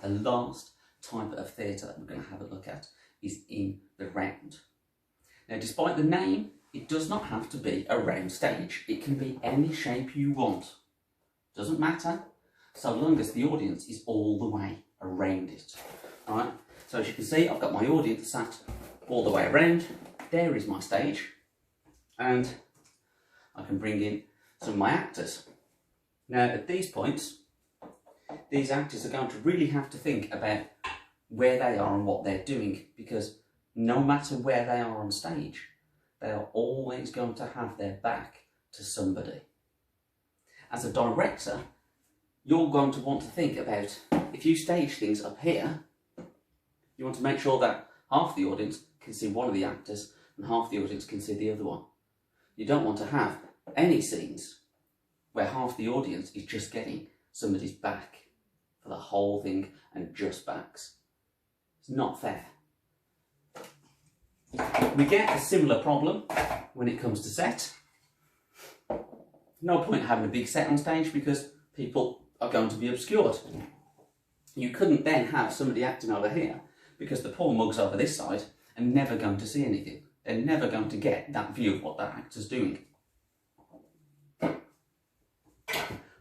the last type of theatre that we're going to have a look at is in the round. Now, despite the name, it does not have to be a round stage. It can be any shape you want. Doesn't matter, so long as the audience is all the way around it. All right? So as you can see, I've got my audience sat all the way around. There is my stage. And I can bring in some of my actors. Now, at these points, these actors are going to really have to think about where they are and what they're doing, because no matter where they are on stage, they are always going to have their back to somebody. As a director, you're going to want to think about, if you stage things up here, you want to make sure that half the audience can see one of the actors and half the audience can see the other one. You don't want to have any scenes where half the audience is just getting somebody's back for the whole thing and just backs. It's not fair. We get a similar problem when it comes to set. No point having a big set on stage because people are going to be obscured. You couldn't then have somebody acting over here because the poor mug's over this side and never going to see anything. They're never going to get that view of what that actor's doing.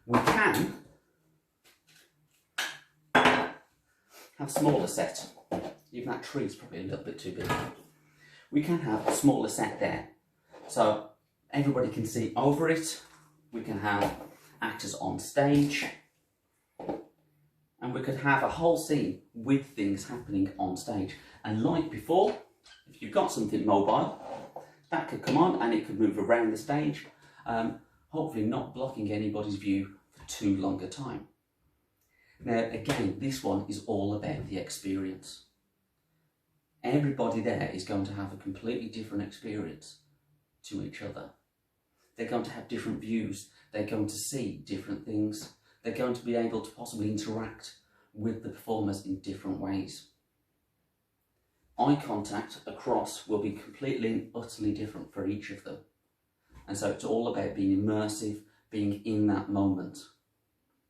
We can have smaller set. Even that tree's probably a little bit too big. We can have a smaller set there. So everybody can see over it. We can have actors on stage. And we could have a whole scene with things happening on stage. And like before, if you've got something mobile, that could come on and it could move around the stage, hopefully not blocking anybody's view for too long a time. Now, again, this one is all about the experience. Everybody there is going to have a completely different experience to each other. They're going to have different views. They're going to see different things. They're going to be able to possibly interact with the performers in different ways. Eye contact across will be completely and utterly different for each of them. And so it's all about being immersive, being in that moment.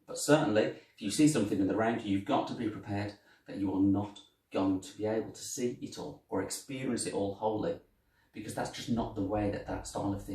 But certainly, if you see something in the round, you've got to be prepared that you are not going to be able to see it all or experience it all wholly, because that's just not the way that style of thing